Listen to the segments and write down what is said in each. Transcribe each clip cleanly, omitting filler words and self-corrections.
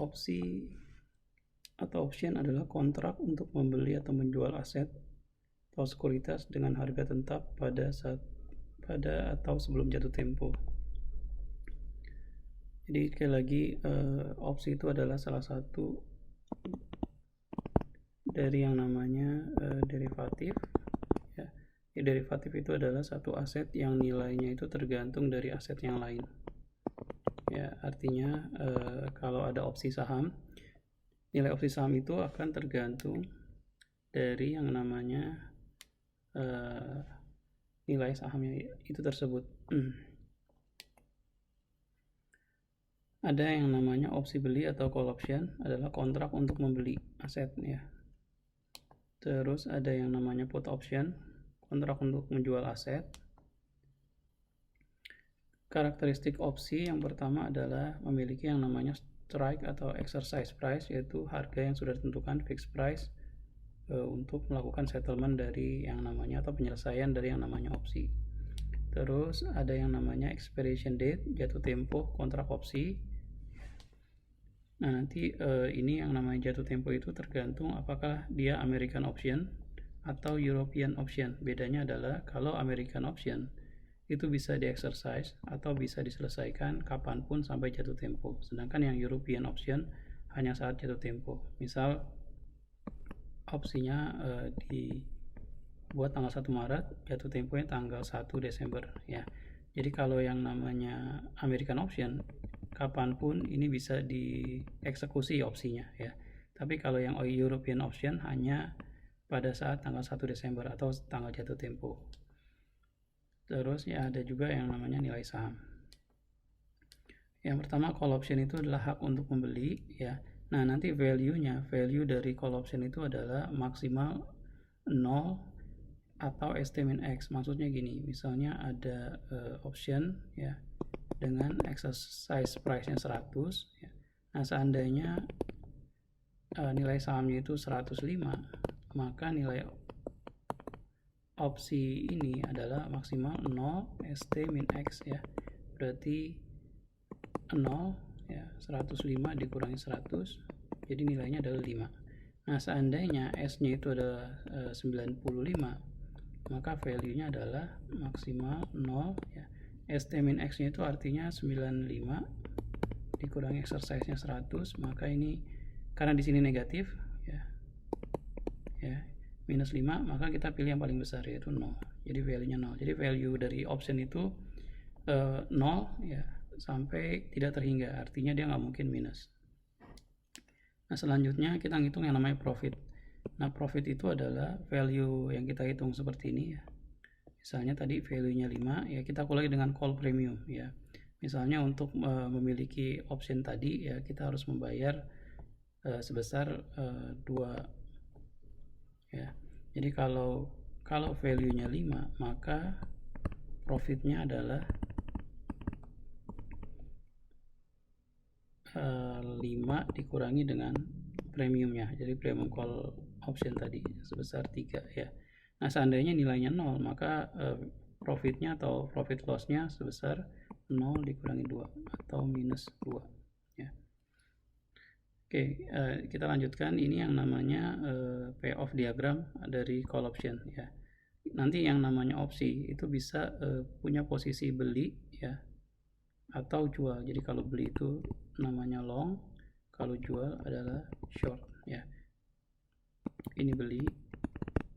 Opsi atau option adalah kontrak untuk membeli atau menjual aset atau sekuritas dengan harga tetap pada atau sebelum jatuh tempo. Jadi sekali lagi, opsi itu adalah salah satu dari yang namanya derivatif. Ya. Derivatif itu adalah satu aset yang nilainya itu tergantung dari aset yang lain. Ya, artinya kalau ada opsi saham, nilai opsi saham itu akan tergantung dari yang namanya nilai sahamnya itu tersebut. Ada yang namanya opsi beli atau call option, adalah kontrak untuk membeli aset ya. Terus ada yang namanya put option, kontrak untuk menjual aset. Karakteristik opsi yang pertama adalah memiliki yang namanya strike atau exercise price, yaitu harga yang sudah ditentukan, fixed price, untuk melakukan settlement dari yang namanya atau penyelesaian dari yang namanya opsi. Terus ada yang namanya expiration date, jatuh tempo kontrak opsi. Nah, nanti ini yang namanya jatuh tempo itu tergantung apakah dia American option atau European option. Bedanya adalah kalau American option itu bisa di-exercise atau bisa diselesaikan kapanpun sampai jatuh tempo. Sedangkan yang European option hanya saat jatuh tempo. Misal opsinya dibuat tanggal 1 Maret, jatuh temponya tanggal 1 Desember ya. Jadi kalau yang namanya American option, kapanpun ini bisa dieksekusi opsinya ya. Tapi kalau yang European option hanya pada saat tanggal 1 Desember atau tanggal jatuh tempo. Terus ya ada juga yang namanya nilai saham. Yang pertama, call option itu adalah hak untuk membeli ya. Nah, nanti value dari call option itu adalah maksimal 0 atau ST min X. Maksudnya gini, misalnya ada option ya dengan exercise price-nya 100 ya. Nah, seandainya nilai sahamnya itu 105, maka nilai opsi ini adalah maksimal 0 ST min X ya. Berarti 0 ya, 105 dikurangi 100, jadi nilainya adalah 5. Nah, seandainya S-nya itu adalah 95, maka value-nya adalah maksimal 0 ya. ST min X-nya itu artinya 95 dikurangi exercise-nya 100, maka ini karena di sini negatif ya. Ya, minus 5, maka kita pilih yang paling besar yaitu 0. Jadi value-nya 0. Jadi value dari option itu 0 ya sampai tidak terhingga, artinya dia nggak mungkin minus. Nah, selanjutnya kita ngitung yang namanya profit. Nah, profit itu adalah value yang kita hitung seperti ini ya. Misalnya tadi value-nya 5 ya, kita kurangi dengan call premium ya. Misalnya untuk memiliki option tadi ya, kita harus membayar sebesar 2 ya. Jadi kalau value-nya 5, maka profitnya adalah 5 dikurangi dengan premiumnya. Jadi premium call option tadi sebesar 3 ya. Nah, seandainya nilainya 0, maka profitnya atau profit loss-nya sebesar 0 dikurangi 2 atau minus 2 ya. Oke, kita lanjutkan. Ini yang namanya payoff diagram dari call option ya. Nanti yang namanya opsi itu bisa punya posisi beli ya atau jual. Jadi kalau beli itu namanya long, kalau jual adalah short ya. Ini beli,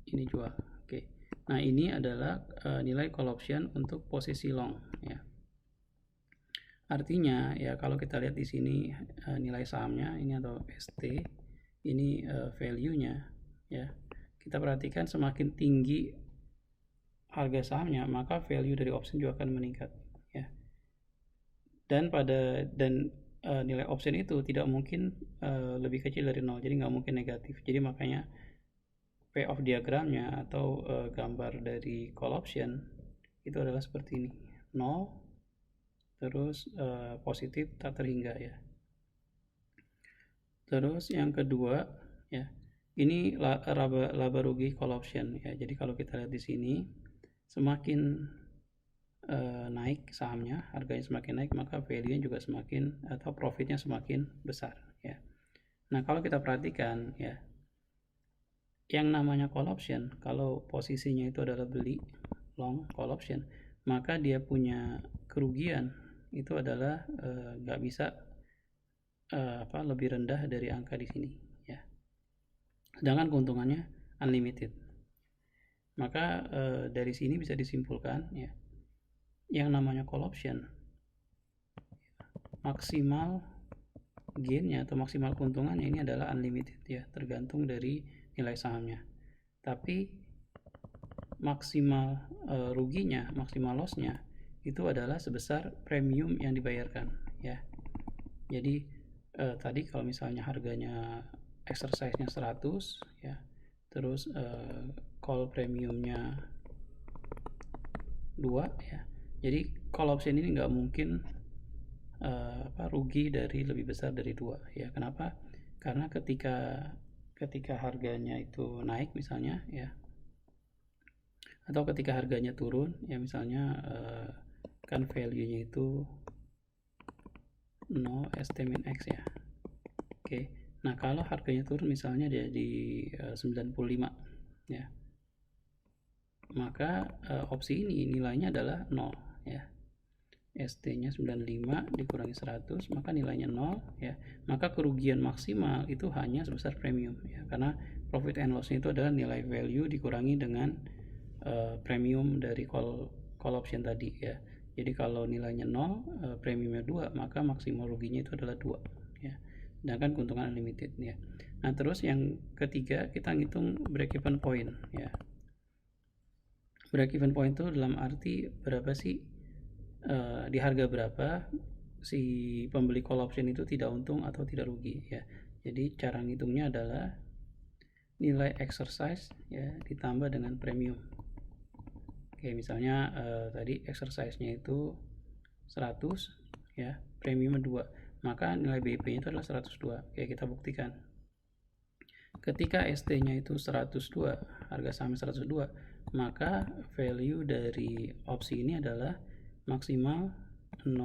ini jual. Oke. Nah, ini adalah nilai call option untuk posisi long ya. Artinya ya, kalau kita lihat di sini nilai sahamnya ini atau ST, ini value-nya ya. Kita perhatikan semakin tinggi harga sahamnya, maka value dari option juga akan meningkat ya. Dan nilai option itu tidak mungkin lebih kecil dari 0, jadi nggak mungkin negatif. Jadi makanya payoff diagramnya atau gambar dari call option itu adalah seperti ini, 0 terus positif tak terhingga ya. Terus yang kedua ya, ini laba rugi call option ya. Jadi kalau kita lihat di sini, semakin naik sahamnya, harganya semakin naik, maka value-nya juga semakin atau profitnya semakin besar ya. Nah, kalau kita perhatikan ya, yang namanya call option, kalau posisinya itu adalah beli long call option, maka dia punya kerugian itu adalah nggak bisa lebih rendah dari angka di sini ya. Sedangkan keuntungannya unlimited. Maka dari sini bisa disimpulkan ya, yang namanya call option maksimal gainnya atau maksimal keuntungannya ini adalah unlimited ya, tergantung dari nilai sahamnya. Tapi maksimal ruginya, maksimal lossnya itu adalah sebesar premium yang dibayarkan ya. Jadi tadi kalau misalnya harganya exercise-nya 100 ya, terus call premiumnya 2 ya. Jadi call option ini nggak mungkin rugi dari lebih besar dari 2 ya. Kenapa? Karena ketika harganya itu naik misalnya ya, atau ketika harganya turun ya, misalnya kan value-nya itu 0 ST min X ya. Oke. Nah, kalau harganya turun misalnya jadi 95 ya, maka opsi ini nilainya adalah 0 ya. ST-nya 95 dikurangi 100, maka nilainya 0 ya. Maka kerugian maksimal itu hanya sebesar premium ya, karena profit and loss-nya itu adalah nilai value dikurangi dengan premium dari call option tadi ya. Jadi kalau nilainya 0, premiumnya 2, maka maksimal ruginya itu adalah 2 ya. Sedangkan keuntungan unlimited ya. Nah, terus yang ketiga kita ngitung break even point ya. Break even point itu dalam arti berapa sih di harga berapa si pembeli call option itu tidak untung atau tidak rugi ya. Jadi cara ngitungnya adalah nilai exercise ya ditambah dengan premium. Oke, misalnya tadi exercise-nya itu 100 ya, premium 2, maka nilai BIP-nya itu adalah 102. Oke, kita buktikan. Ketika ST-nya itu 102, harga sahamnya 102, maka value dari opsi ini adalah maksimal 0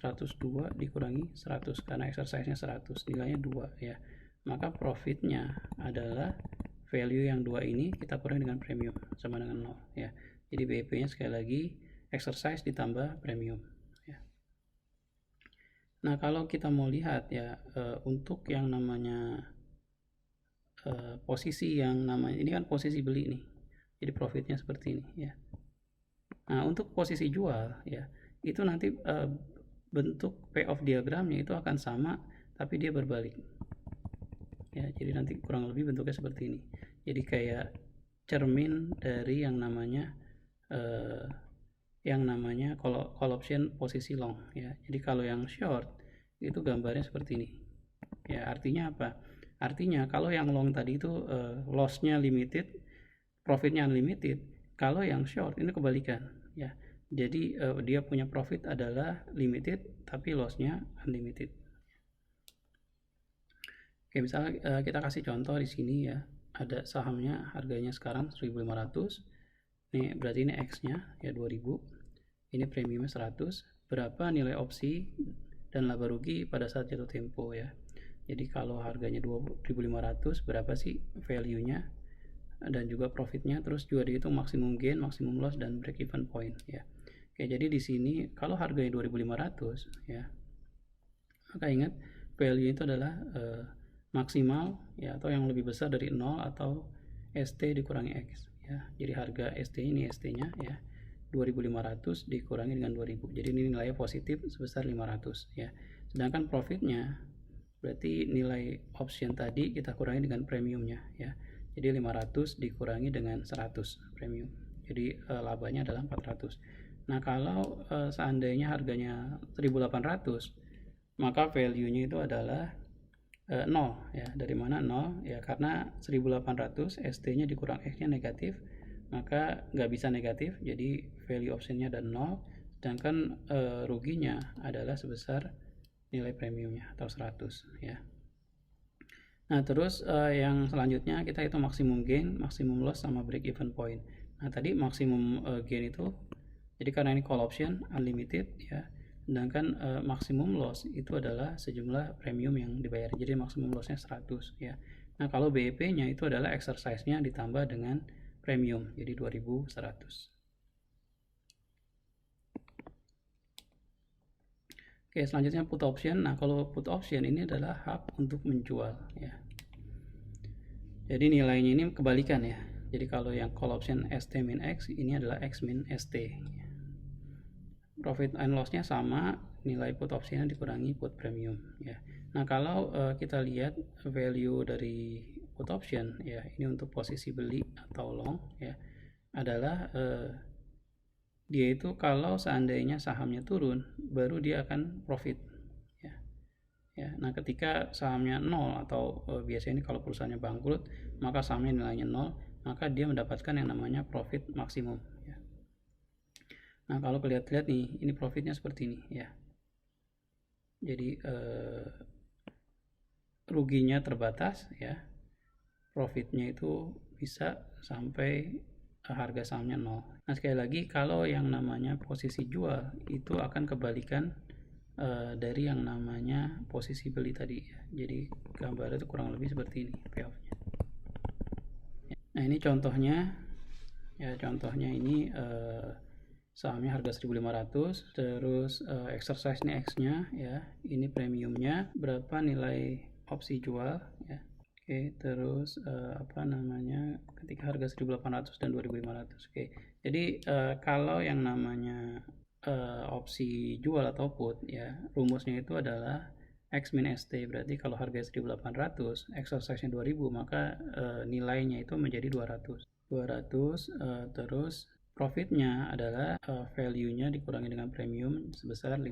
102 dikurangi 100, karena exercise-nya 100, nilainya 2 ya. Maka profitnya adalah value yang 2 ini kita kurangi dengan premium sama dengan 0 ya. Jadi BIP-nya sekali lagi exercise ditambah premium ya. Nah, kalau kita mau lihat ya untuk yang namanya posisi yang namanya ini kan posisi beli nih, jadi profitnya seperti ini ya. Nah, untuk posisi jual ya, itu nanti bentuk payoff diagramnya itu akan sama tapi dia berbalik ya. Jadi nanti kurang lebih bentuknya seperti ini. Jadi kayak cermin dari yang namanya call option posisi long ya. Jadi kalau yang short itu gambarnya seperti ini ya. Artinya apa? Artinya kalau yang long tadi itu loss-nya limited, profitnya unlimited. Kalau yang short ini kebalikan ya. Jadi dia punya profit adalah limited tapi loss-nya unlimited. Oke, misalnya kita kasih contoh di sini ya. Ada sahamnya harganya sekarang 1.500. Nih berarti ini X-nya ya 2000. Ini premiumnya 100. Berapa nilai opsi dan laba rugi pada saat jatuh tempo ya. Jadi kalau harganya 2.500, berapa sih value-nya dan juga profitnya, terus juga dihitung maksimum gain, maksimum loss, dan break even point ya. Oke, jadi di sini kalau harganya 2.500 ya, maka ingat value itu adalah maksimal ya, atau yang lebih besar dari 0 atau ST dikurangi X ya. Jadi harga ST ini ST-nya ya 2.500 dikurangi dengan 2.000. Jadi ini nilainya positif sebesar 500 ya. Sedangkan profitnya berarti nilai option tadi kita kurangi dengan premiumnya ya. Jadi 500 dikurangi dengan 100 premium. Jadi labanya adalah 400. Nah, kalau seandainya harganya 1.800, maka value-nya itu adalah 0 ya. Dari mana 0? Ya karena 1.800 ST-nya dikurang X-nya negatif, maka nggak bisa negatif. Jadi value option-nya ada 0, sedangkan ruginya adalah sebesar nilai premiumnya atau 100 ya. Nah, terus yang selanjutnya kita hitung maksimum gain, maksimum loss, sama break even point. Nah, tadi maksimum gain itu Jadi karena ini call option unlimited ya, sedangkan maksimum loss itu adalah sejumlah premium yang dibayar. Jadi maksimum lossnya 100 ya. Nah kalau BEP-nya itu adalah exercise-nya ditambah dengan premium, jadi 2100. Oke, selanjutnya put option. Nah kalau put option ini adalah hak untuk menjual ya. Jadi nilainya ini kebalikan ya. Jadi kalau yang call option ST min X, ini adalah X min ST. Profit and loss-nya sama, nilai put option-nya dikurangi put premium ya. Nah kalau kita lihat value dari put option ya, ini untuk posisi beli atau long ya, adalah dia itu kalau seandainya sahamnya turun baru dia akan profit ya. Nah ketika sahamnya 0 atau biasanya ini kalau perusahaannya bangkrut maka sahamnya nilainya 0, maka dia mendapatkan yang namanya profit maksimum ya. Nah kalau lihat-lihat nih, ini profitnya seperti ini ya. Jadi ruginya terbatas ya, profitnya itu bisa sampai harga sahamnya 0. Nah sekali lagi kalau yang namanya posisi jual itu akan kebalikan dari yang namanya posisi beli tadi ya. Jadi gambarnya itu kurang lebih seperti ini payoff-nya. Nah ini contohnya ya, contohnya ini sahamnya harga 1500, terus exercise nih X-nya ya, ini premiumnya berapa, nilai opsi jual ya. Oke, terus apa namanya, ketika harga 1800 dan 2500. Oke. Jadi kalau yang namanya opsi jual atau put ya, rumusnya itu adalah X min ST. Berarti kalau harga 1800, exercise-nya 2000, maka nilainya itu menjadi 200. Terus profitnya adalah value-nya dikurangi dengan premium sebesar 50.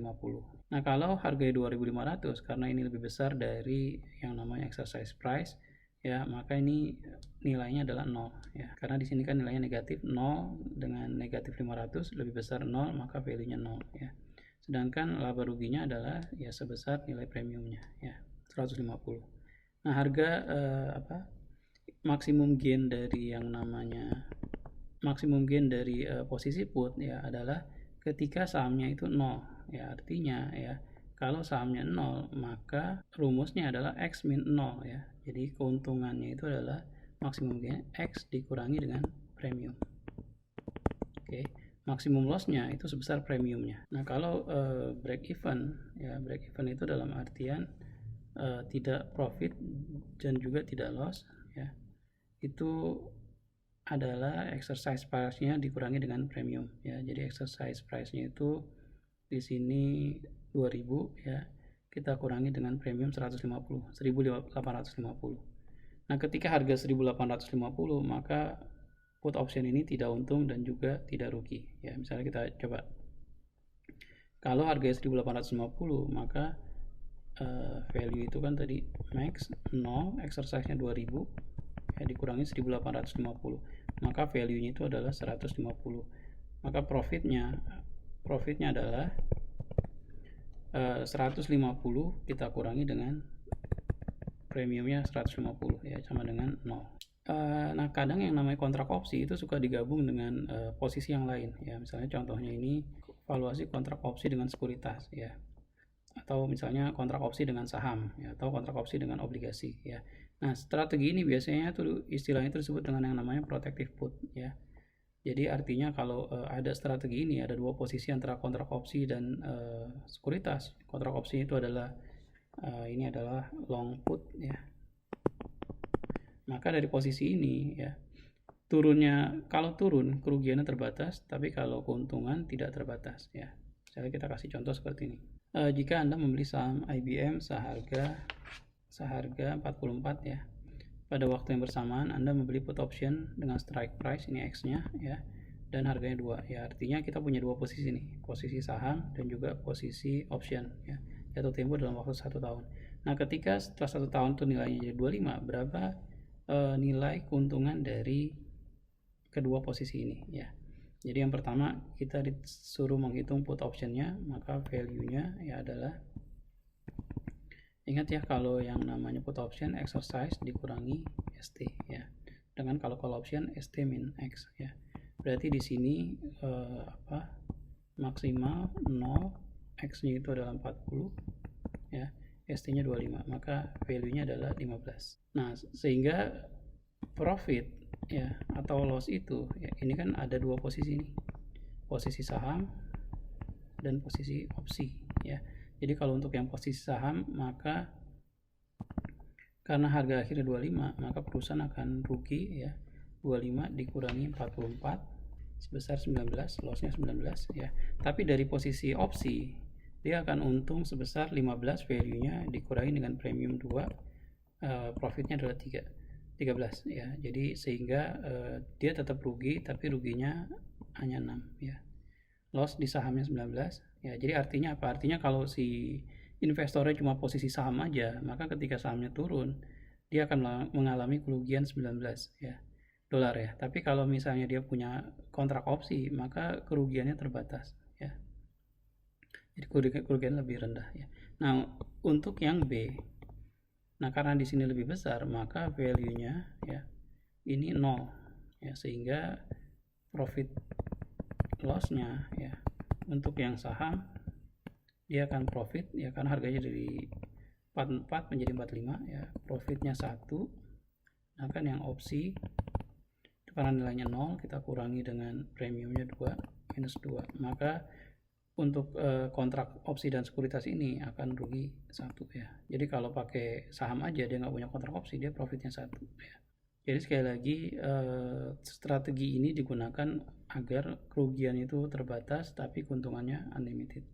Nah kalau harganya 2500, karena ini lebih besar dari yang namanya exercise price ya, maka ini nilainya adalah 0 ya, karena di sini kan nilainya negatif. 0 dengan negatif 500 lebih besar 0, maka value-nya 0 ya. Sedangkan laba ruginya adalah ya sebesar nilai premiumnya ya, 150. Nah harga maksimum gain dari yang namanya posisi put ya adalah ketika sahamnya itu 0 ya. Artinya ya, kalau sahamnya 0 maka rumusnya adalah X min 0 ya. Jadi keuntungannya itu adalah maksimum gain X dikurangi dengan premium. Oke, maksimum loss-nya itu sebesar premiumnya. Nah kalau break even ya, break even itu dalam artian tidak profit dan juga tidak loss ya, itu adalah exercise price-nya dikurangi dengan premium ya. Jadi exercise price-nya itu di sini 2000 ya, kita kurangi dengan premium 150, 1850. Nah ketika harga 1850 maka put option ini tidak untung dan juga tidak rugi ya. Misalnya kita coba, kalau harga 1850 maka value itu kan tadi max 0, exercise-nya 2000 ya, dikurangi 1850, maka value-nya itu adalah 150. Maka profitnya adalah 150 kita kurangi dengan premiumnya 150 ya, sama dengan 0. Nah kadang yang namanya kontrak opsi itu suka digabung dengan posisi yang lain ya. Misalnya contohnya ini valuasi kontrak opsi dengan sekuritas ya, atau misalnya kontrak opsi dengan saham ya, atau kontrak opsi dengan obligasi ya. Nah strategi ini biasanya tuh istilahnya itu disebut dengan yang namanya protective put ya. Jadi artinya kalau ada strategi ini, ada dua posisi antara kontrak opsi dan sekuritas. Kontrak opsi itu adalah ini adalah long put ya. Maka dari posisi ini ya, turunnya, kalau turun kerugiannya terbatas, tapi kalau keuntungan tidak terbatas ya. Misalnya kita kasih contoh seperti ini. Jika Anda membeli saham IBM seharga 44 ya, pada waktu yang bersamaan Anda membeli put option dengan strike price, ini X-nya ya, dan harganya 2 ya. Artinya kita punya dua posisi nih, posisi saham dan juga posisi option ya, jatuh tempo dalam waktu 1 tahun. Nah ketika setelah 1 tahun tuh nilainya jadi 25, berapa nilai keuntungan dari kedua posisi ini ya. Jadi yang pertama kita disuruh menghitung put optionnya, maka value-nya ya adalah, ingat ya kalau yang namanya put option exercise dikurangi ST ya. Dengan kalau call option ST min X ya. Berarti di sini maksimal 0, X-nya itu adalah 40, ya, ST-nya 25, maka value-nya adalah 15. Nah, sehingga profit ya atau loss itu ya, ini kan ada dua posisi nih, posisi saham dan posisi opsi ya. Jadi kalau untuk yang posisi saham, maka karena harga akhirnya 25, maka perusahaan akan rugi ya, 25 dikurangi 44 sebesar 19, lossnya 19 ya. Tapi dari posisi opsi dia akan untung sebesar 15, value-nya dikurangi dengan premium 2, profitnya adalah 13 ya. Jadi sehingga dia tetap rugi, tapi ruginya hanya 6 ya. Loss di sahamnya 19 ya. Jadi artinya apa? Artinya kalau si investornya cuma posisi saham aja, maka ketika sahamnya turun dia akan mengalami kerugian 19 ya dolar ya. Tapi kalau misalnya dia punya kontrak opsi, maka kerugiannya terbatas ya. Jadi kerugian lebih rendah ya. Nah, untuk yang B, nah karena di sini lebih besar, maka value-nya ya ini 0 ya, sehingga profit loss-nya ya untuk yang saham dia akan profit ya, karena harganya dari 44 menjadi 45 ya, profitnya 1. Nah kan yang opsi itu karena nilainya 0, kita kurangi dengan premiumnya 2 minus 2, maka untuk kontrak opsi dan sekuritas ini akan rugi 1 ya. Jadi kalau pakai saham aja dia nggak punya kontrak opsi, dia profitnya 1 ya. Jadi sekali lagi strategi ini digunakan agar kerugian itu terbatas tapi keuntungannya unlimited.